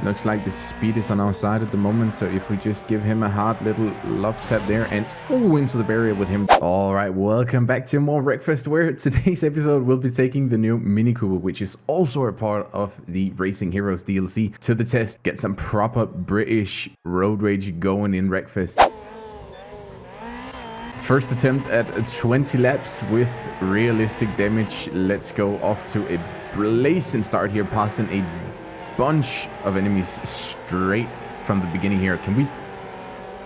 Looks like the speed is on our side at the moment, so if we just give him a hard little love tap there and into the barrier with him. Alright, welcome back to more Wreckfest, where today's episode will be taking the new Mini Cooper, which is also a part of the Racing Heroes DLC, to the test. Get some proper British road rage going in Wreckfest. First attempt at 20 laps with realistic damage. Let's go off to a blazing start here, passing a bunch of enemies straight from the beginning here. Can we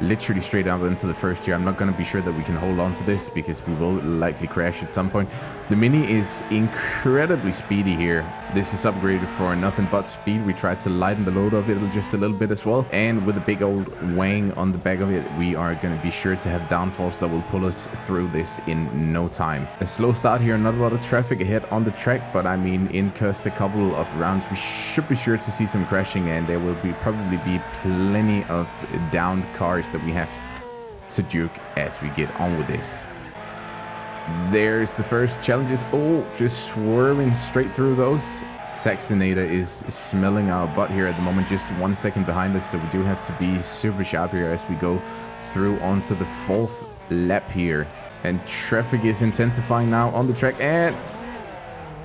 literally straight up into the first here? I'm not going to be sure that we can hold on to this because we will likely crash at some point. The Mini is incredibly speedy here. This is upgraded for nothing but speed. We tried to lighten the load of it just a little bit as well, and with a big old wang on the back of it, we are going to be sure to have downforce that will pull us through this in no time. A slow start here, not a lot of traffic ahead on the track, but I mean, in just a couple of rounds we should be sure to see some crashing, and there will probably be plenty of downed cars that we have to duke as we get on with this. There's the first challenges. Oh, just swerving straight through those. Saxonator is smelling our butt here at the moment, just 1 second behind us, so we do have to be super sharp here as we go through onto the 4th lap here. And traffic is intensifying now on the track, and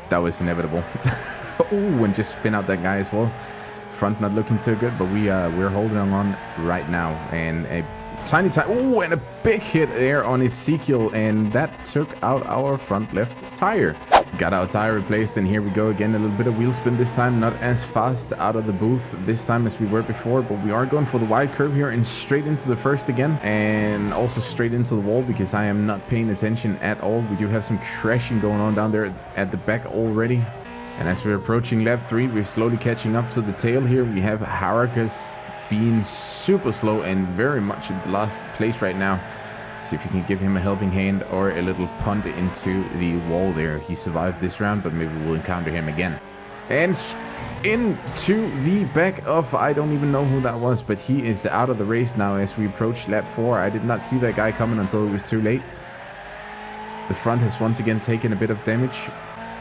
that was inevitable. Oh, and just spin out that guy as well. Front not looking too good, but we're holding on right now, and a tiny oh, and a big hit there on Ezekiel, and that took out our front left tire. Got our tire replaced, and here we go again. A little bit of wheel spin this time, not as fast out of the booth this time as we were before, but we are going for the wide curve here and straight into the first again, and also straight into the wall because I am not paying attention at all. We do have some crashing going on down there at the back already. And as we're approaching lap 3, we're slowly catching up to the tail here. We have Harakas being super slow and very much in the last place right now. See if we can give him a helping hand or a little punt into the wall there. He survived this round, but maybe we'll encounter him again. And into the back of, I don't even know who that was, but he is out of the race now as we approach lap 4. I did not see that guy coming until it was too late. The front has once again taken a bit of damage.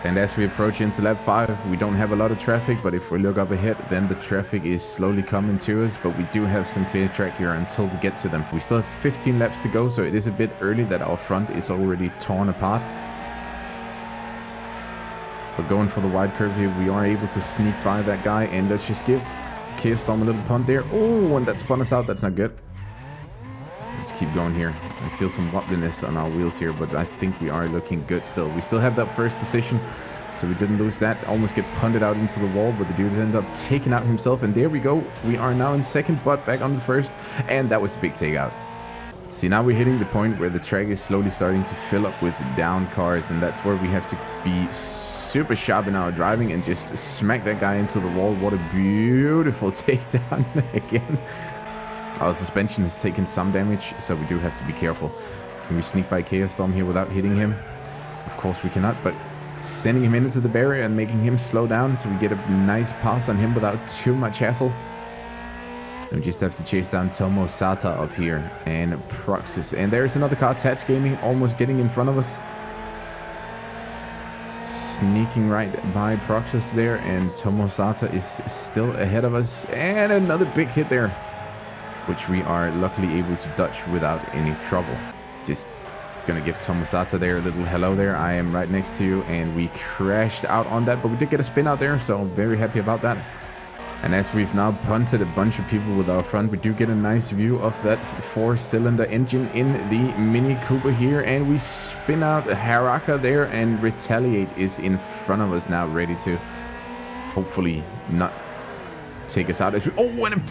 And as we approach into lap 5, we don't have a lot of traffic, but if we look up ahead, then the traffic is slowly coming to us, but we do have some clear track here until we get to them. We still have 15 laps to go, so it is a bit early that our front is already torn apart. But going for the wide curve here, we are able to sneak by that guy, and let's just give Kearstorm a little punt there. Oh, and that spun us out. That's not good. Let's keep going here. I feel some wobbliness on our wheels here, but I think we are looking good still. We still have that first position, so we didn't lose that. Almost get punted out into the wall, but the dude ended up taking out himself, and there we go. We are now in second, but back on the first, and that was a big takeout. See, now we're hitting the point where the track is slowly starting to fill up with down cars, and that's where we have to be super sharp in our driving and just smack that guy into the wall. What a beautiful takedown again. Our suspension has taken some damage, so we do have to be careful. Can we sneak by Kearstorm here without hitting him? Of course we cannot, but sending him into the barrier and making him slow down so we get a nice pass on him without too much hassle. And we just have to chase down Tomo Sata up here and Proxys. And there's another car, Tats Gaming, almost getting in front of us. Sneaking right by Proxys there, and Tomo Sata is still ahead of us. And another big hit there, which we are luckily able to dodge without any trouble. Just gonna give Tomasata there a little hello there. I am right next to you, and we crashed out on that, but we did get a spin out there, so I'm very happy about that. And as we've now punted a bunch of people with our front, we do get a nice view of that 4-cylinder engine in the Mini Cooper here, and we spin out Haraka there, and Retaliate is in front of us now, ready to hopefully not take us out. As we, oh, and a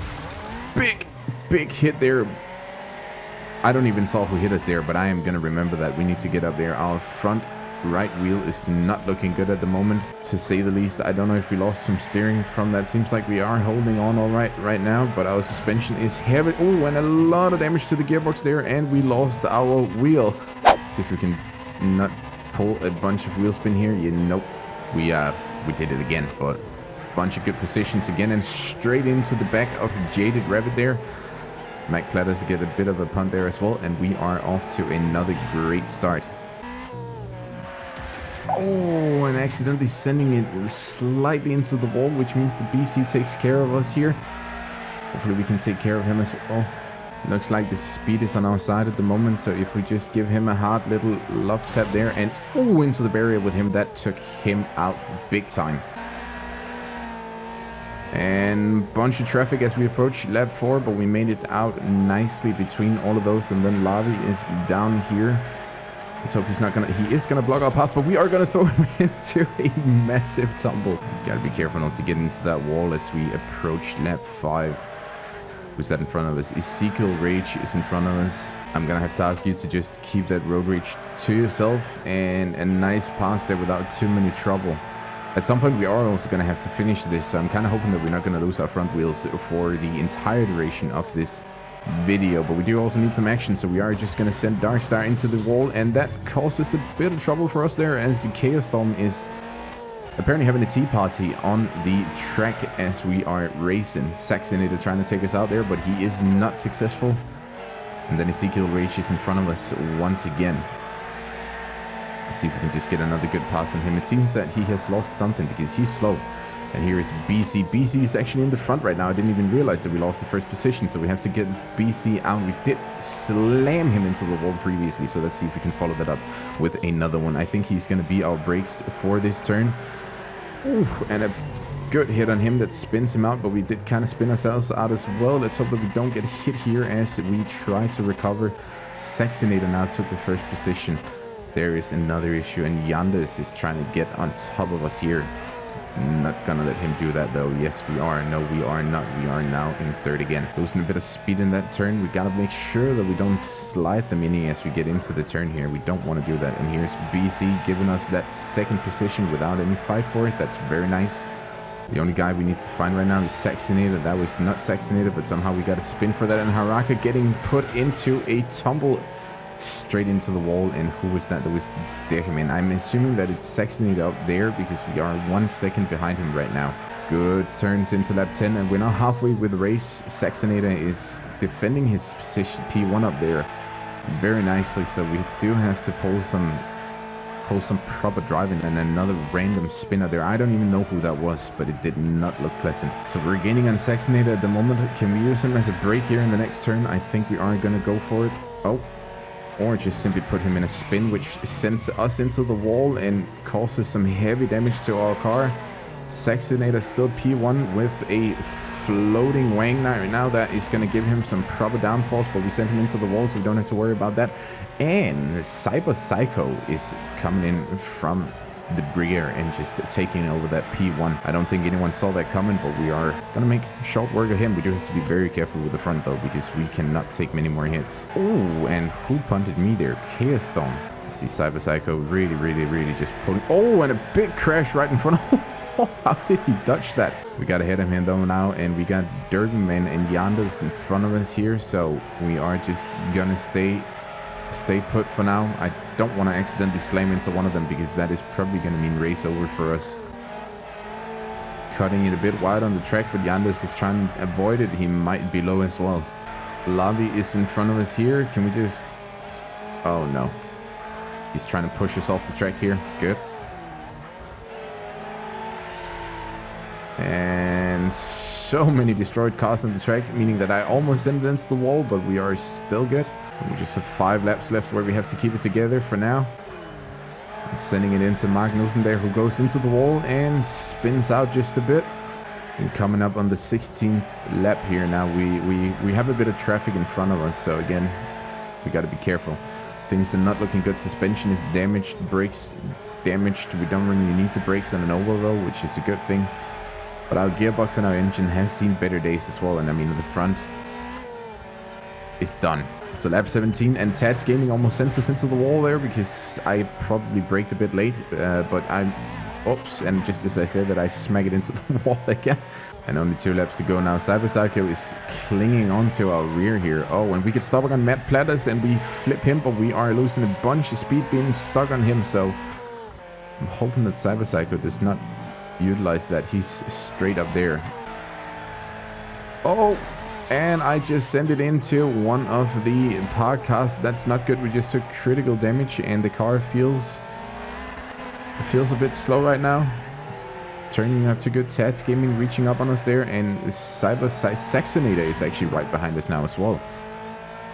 big hit there. I don't even saw who hit us there, but I am gonna remember that. We need to get up there. Our front right wheel is not looking good at the moment, to say the least. I don't know if we lost some steering from that. Seems like we are holding on all right now, but our suspension is heavy. Oh, and a lot of damage to the gearbox there, and we lost our wheel. See if we can not pull a bunch of wheel spin here. Nope. We did it again, but bunch of good positions again, and straight into the back of Jaded Rabbit there. Mac Platters get a bit of a punt there as well, and we are off to another great start. Oh, and accidentally sending it slightly into the wall, which means the BC takes care of us here. Hopefully we can take care of him as well. Looks like the speed is on our side at the moment, so if we just give him a hard little love tap there and into the barrier with him, that took him out big time. And bunch of traffic as we approach lap 4, but we made it out nicely between all of those, and then Lavi is down here. Let's hope he's not gonna, he is gonna block our path, but we are gonna throw him into a massive tumble. Gotta be careful not to get into that wall as we approach lap 5. Who's that in front of us? Ezekiel Rage is in front of us. I'm gonna have to ask you to just keep that Roadrage to yourself, and a nice pass there without too many trouble. At some point we are also gonna have to finish this, so I'm kind of hoping that we're not gonna lose our front wheels for the entire duration of this video, but we do also need some action, so we are just gonna send Darkstar into the wall, and that causes a bit of trouble for us there as Chaos Storm is apparently having a tea party on the track as we are racing. Saxonator trying to take us out there, but he is not successful. And then Ezekiel Rage is in front of us once again. Let's see if we can just get another good pass on him. It seems that he has lost something because he's slow. And here is BC. BC is actually in the front right now. I didn't even realize that we lost the first position, so we have to get BC out. We did slam him into the wall previously, so let's see if we can follow that up with another one. I think he's going to be our brakes for this turn. Ooh, and a good hit on him that spins him out, but we did kind of spin ourselves out as well. Let's hope that we don't get hit here as we try to recover. Saxonator now took the first position. There is another issue, and Yanders is trying to get on top of us here. Not gonna let him do that though. Yes, we are. No, we are not. We are now in third again. Losing a bit of speed in that turn. We gotta make sure that we don't slide the mini as we get into the turn here. We don't want to do that. And here's BC giving us that second position without any fight for it. That's very nice. The only guy we need to find right now is Saxonator. That was not Saxonator, but somehow we got a spin for that. And Haraka getting put into a tumble straight into the wall. And who was that? That was Dehiman. I'm assuming that it's Saxonator up there because we are 1 second behind him right now. Good turns into lap 10, and we're now halfway with the race. Saxonator is defending his position P1 up there very nicely, so we do have to pull some proper driving. And another random spinner there. I don't even know who that was, but it did not look pleasant. So we're gaining on Saxonator at the moment. Can we use him as a brake here in the next turn? I think we are going to go for it. Oh. Or just simply put him in a spin, which sends us into the wall and causes some heavy damage to our car. Saxonator still P1 with a floating wang right now. That is going to give him some proper downforce, but we sent him into the wall, so we don't have to worry about that. And Cyber Psycho is coming in from the rear and just taking over that P1. I don't think anyone saw that coming, but we are going to make short work of him. We do have to be very careful with the front, though, because we cannot take many more hits. Oh, and who punted me there? Chaos Storm. See Cyber Psycho really just pulling. Oh, and a big crash right in front of. How did he dodge that? We got ahead of him though now, and we got Derbyman and Yanders in front of us here, so we are just gonna stay put for now. I don't want to accidentally slam into one of them because that is probably gonna mean race over for us. Cutting it a bit wide on the track, but Yanders is trying to avoid it. He might be low as well. Lavi is in front of us here. Can we just... Oh no. He's trying to push us off the track here. Good. And so many destroyed cars on the track, meaning that I almost ended into the wall, but we are still good. We just have 5 laps left where we have to keep it together for now. And sending it into Magnussen there, who goes into the wall and spins out just a bit. And coming up on the 16th lap here now, we have a bit of traffic in front of us, so again, we got to be careful. Things are not looking good. Suspension is damaged, brakes damaged. We don't really need the brakes on an overload, which is a good thing. But our gearbox and our engine has seen better days as well. And I mean, the front is done. So lap 17, and Tad's Gaming almost sends us into the wall there because I probably braked a bit late. But I'm... Oops, and just as I said that, I smack it into the wall again. And only 2 laps to go now. Cyber Psycho is clinging onto our rear here. Oh, and we could stop on Matt Platters and we flip him, but we are losing a bunch of speed being stuck on him. So I'm hoping that Cyber Psycho does not utilize that. He's straight up there. Oh, and I just sent it into one of the podcasts. That's not good. We just took critical damage and the car feels It feels a bit slow right now. Turning out to good. Tats Gaming reaching up on us there, and Saxonator is actually right behind us now as well.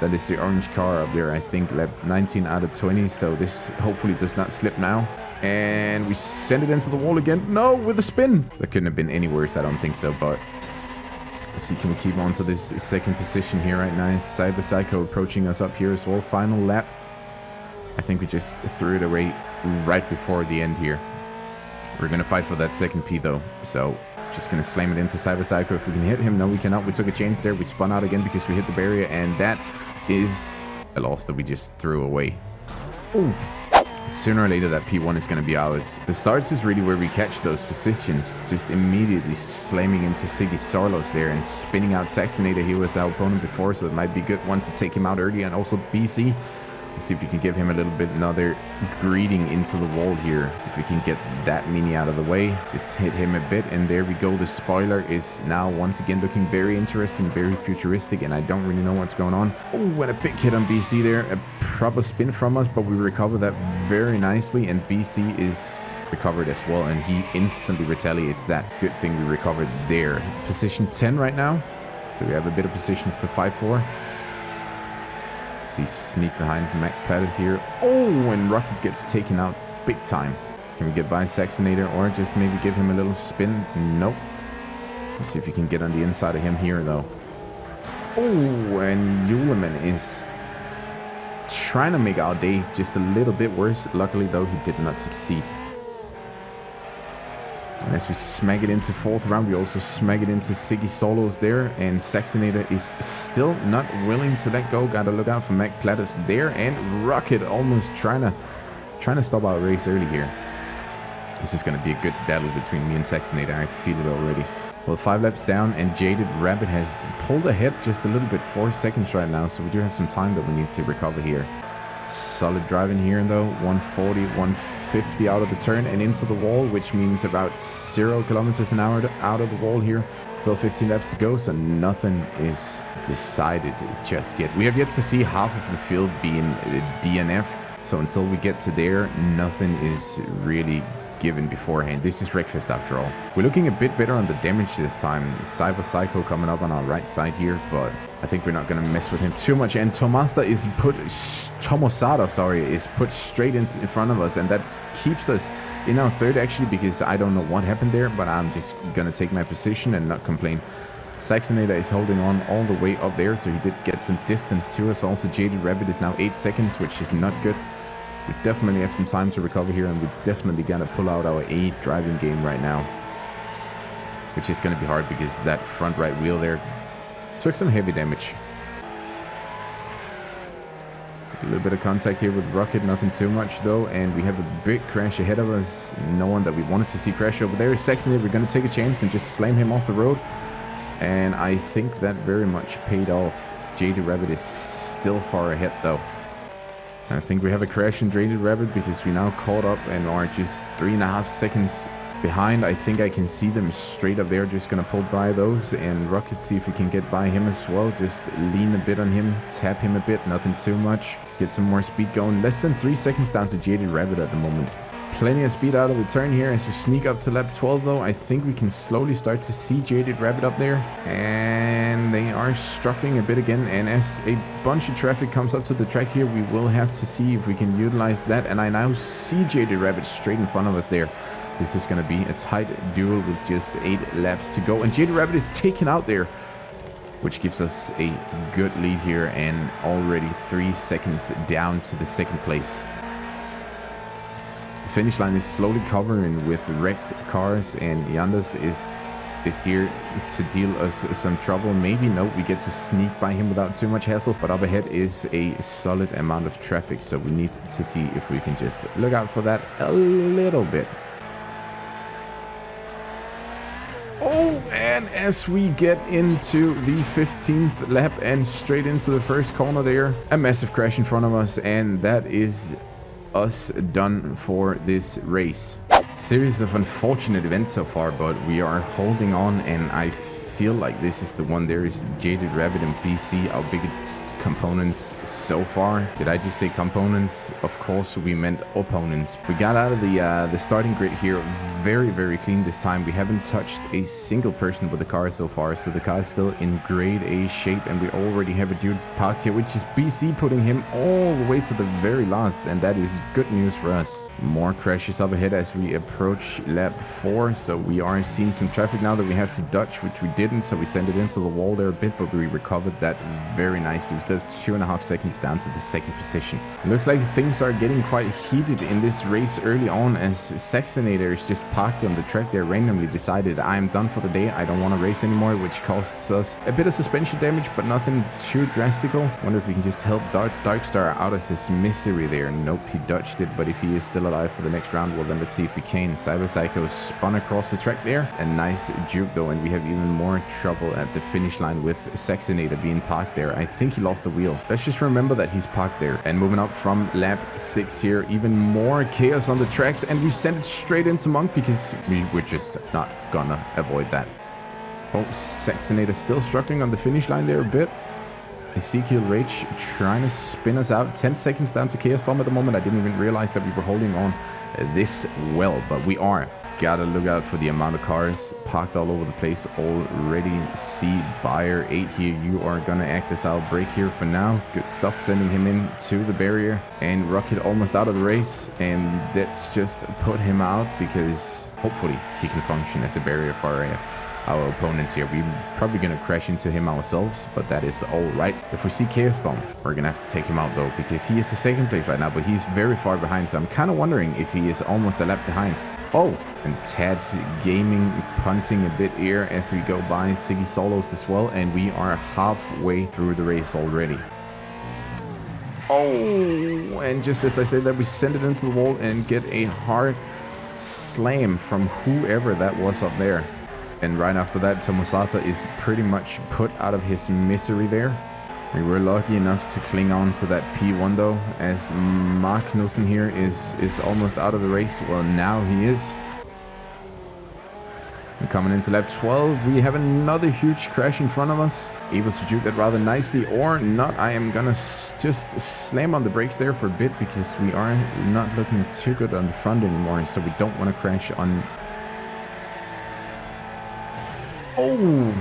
That is the orange car up there, I think, lap 19 out of 20, so this hopefully does not slip now. And we send it into the wall again. No, with a spin. That couldn't have been any worse, I don't think so, but let's see, can we keep on to this second position here right now? Cyber Psycho approaching us up here as well. Final lap. I think we just threw it away right before the end here. We're going to fight for that second P though, so just going to slam it into Cyber Psycho if we can hit him. No, we cannot. We took a chance there. We spun out again because we hit the barrier, and that is a loss that we just threw away. Ooh. Sooner or later, that P1 is going to be ours. The starts is really where we catch those positions, just immediately slamming into Siggy Sarlos there and spinning out Saxonator. He was our opponent before, so it might be a good one to take him out early, and also BC. Let's see if we can give him a little bit another greeting into the wall here. If we can get that mini out of the way, just hit him a bit, and there we go. The spoiler is now once again looking very interesting, very futuristic, and I don't really know what's going on. Oh, what a big hit on BC there. A proper spin from us, but we recover that very nicely, and BC is recovered as well, and he instantly retaliates that. Good thing we recovered there. Position 10 right now, so we have a bit of positions to fight for. See, sneak behind Mac Platters here. Oh, and Rocket gets taken out big time. Can we get by Saxonator or just maybe give him a little spin? Nope. Let's see if we can get on the inside of him here, though. Oh, and Yuleman is trying to make our day just a little bit worse. Luckily, though, he did not succeed. And as we smack it into fourth round, we also smack it into Siggy Solos there. And Saxonator is still not willing to let go. Gotta look out for Mac Platters there. And Rocket almost trying to stop our race early here. This is going to be a good battle between me and Saxonator. I feel it already. Well, 5 laps down, and Jaded Rabbit has pulled ahead just a little bit, 4 seconds right now. So we do have some time that we need to recover here. Solid driving here though, 140, 150 out of the turn and into the wall, which means about 0 kilometers an hour out of the wall here. Still 15 laps to go, so nothing is decided just yet. We have yet to see half of the field being DNF, so until we get to there, nothing is really given beforehand. This is Wreckfest after all. We're looking a bit better on the damage this time. Cyber Psycho coming up on our right side here, but I think we're not going to mess with him too much. And Tomosada is put straight in front of us, and that keeps us in our third actually, because I don't know what happened there, but I'm just going to take my position and not complain. Saxonator is holding on all the way up there, so he did get some distance to us. Also, Jaded Rabbit is now 8 seconds, which is not good. We definitely have some time to recover here, and we definitely gotta pull out our A driving game right now, which is gonna be hard because that front right wheel there took some heavy damage. A little bit of contact here with Rocket, nothing too much though, and we have a big crash ahead of us. No one that we wanted to see crash over there. Saxonator, we're gonna take a chance and just slam him off the road, and I think that very much paid off. Jaded Rabbit is still far ahead though. I think we have a crash in Jaded Rabbit because we now caught up and are just 3.5 seconds behind. I think I can see them straight up there, just gonna pull by those, and Rocket, see if we can get by him as well. Just lean a bit on him, tap him a bit, nothing too much. Get some more speed going. Less than 3 seconds down to Jaded Rabbit at the moment. Plenty of speed out of the turn here as we sneak up to lap 12 though. I think we can slowly start to see Jaded Rabbit up there, and they are struggling a bit again, and as a bunch of traffic comes up to the track here, we will have to see if we can utilize that. And I now see Jaded Rabbit straight in front of us there. This is going to be a tight duel with just 8 laps to go, and Jaded Rabbit is taken out there, which gives us a good lead here, and already 3 seconds down to the second place. Finish line is slowly covering with wrecked cars, and Yandas is here to deal us some trouble. Maybe no, we get to sneak by him without too much hassle, but up ahead is a solid amount of traffic, so we need to see if we can just look out for that a little bit. Oh, and as we get into the 15th lap and straight into the first corner there, a massive crash in front of us, and that is us done for this race. Series of unfortunate events so far, but we are holding on, and I feel like this is the one. There is Jaded Rabbit and BC, our biggest components so far. Did I just say components? Of course, we meant opponents. We got out of the starting grid here very, very clean this time. We haven't touched a single person with the car so far, so the car is still in grade A shape, and we already have a dude parked here, which is BC, putting him all the way to the very last, and that is good news for us. More crashes up ahead as we approach lap 4, so we are seeing some traffic now that we have to dodge, which we didn't, so we sent it into the wall there a bit, but we recovered that very nicely. We still have 2.5 seconds down to the second position. It looks like things are getting quite heated in this race early on, as Saxonator is just parked on the track there, randomly decided, I'm done for the day, I don't want to race anymore, which costs us a bit of suspension damage, but nothing too drastical. Wonder if we can just help Darkstar out of his misery there. Nope, he dodged it, but if he is still alive for the next round, well then let's see if we can. Cyber Psycho spun across the track there. A nice juke though, and we have even more trouble at the finish line with Saxonator being parked there. I think he lost the wheel. Let's just remember that he's parked there. And moving up from lap 6 here, even more chaos on the tracks, and we sent it straight into Monk because we're just not gonna avoid that. Oh, Saxonator still struggling on the finish line there a bit. Ezekiel Rage trying to spin us out. 10 seconds down to Chaos Storm at the moment. I didn't even realize that we were holding on this well, but we are. Gotta look out for the amount of cars parked all over the place already. See Buyer 8 here. You are gonna act as our brake here for now. Good stuff, sending him in to the barrier. And Rocket almost out of the race. And let's just put him out because hopefully he can function as a barrier for our opponents here. We're probably gonna crash into him ourselves, but that is all right. If we see Chaos Storm, we're gonna have to take him out though, because he is the second place right now, but he's very far behind, so I'm kind of wondering if he is almost a lap behind. Oh, and Tad's Gaming punting a bit here as we go by Siggy Solos as well, and we are halfway through the race already. Oh, and just as I said that, we send it into the wall and get a hard slam from whoever that was up there. And right after that, Tomosata is pretty much put out of his misery there. We were lucky enough to cling on to that P1 though, as Magnussen here is almost out of the race. Well, now he is. And coming into lap 12, we have another huge crash in front of us. Able to juke that rather nicely, or not. I am gonna just slam on the brakes there for a bit, because we are not looking too good on the front anymore, so we don't want to crash on... Oh!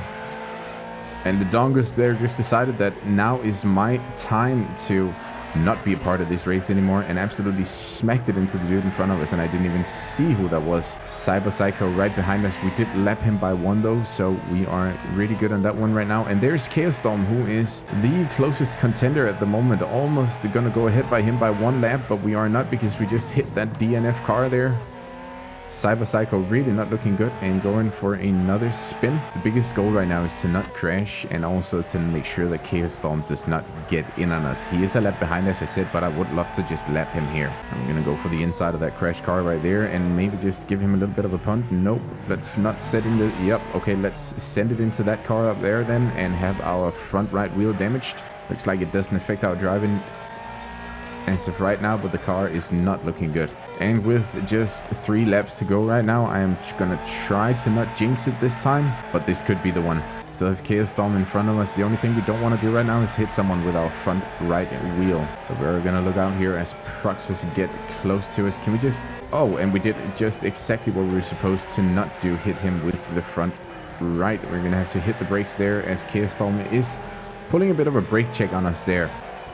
And the Dongus there just decided that now is my time to not be a part of this race anymore, and absolutely smacked it into the dude in front of us, and I didn't even see who that was. Cyber Psycho right behind us. We did lap him by 1 though, so we are really good on that one right now. And there's Chaos Storm, who is the closest contender at the moment. Almost gonna go ahead by him by 1 lap, but we are not, because we just hit that DNF car there. Cyber Psycho really not looking good and going for another spin. The biggest goal right now is to not crash, and also to make sure that Chaos Storm does not get in on us. He is a lap behind, as I said, but I would love to just lap him here. I'm gonna go for the inside of that crash car right there and maybe just give him a little bit of a punt. Nope, let's not set in the... Yep, okay, let's send it into that car up there then and have our front right wheel damaged. Looks like it doesn't affect our driving as of right now, but the car is not looking good. And with just 3 laps to go right now, I am gonna try to not jinx it this time, but this could be the one. Still have Chaos Storm in front of us. The only thing we don't want to do right now is hit someone with our front right wheel. So we're gonna look out here as Proxys get close to us. Can we just... Oh, and we did just exactly what we were supposed to not do, hit him with the front right. We're gonna have to hit the brakes there, as Chaos Storm is pulling a bit of a brake check on us there.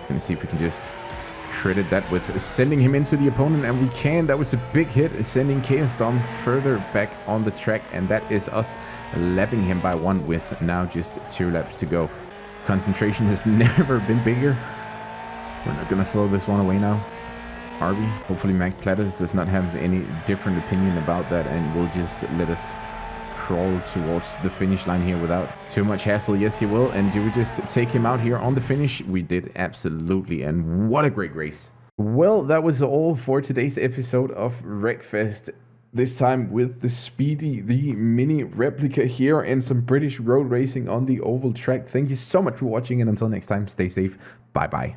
Gonna see if we can just credit that with sending him into the opponent, and we can. That was a big hit, sending Chaos Storm further back on the track, and that is us lapping him by 1 with now just 2 laps to go. Concentration has never been bigger. We're not gonna throw this one away now, are we? Hopefully Mac Platters does not have any different opinion about that and will just let us crawl towards the finish line here without too much hassle. Yes, he will. And do we just take him out here on the finish? We did, absolutely. And what a great race. Well, that was all for today's episode of Wreckfest. This time with the Speedy, the mini replica here, and some British road racing on the oval track. Thank you so much for watching, and until next time, stay safe. Bye bye.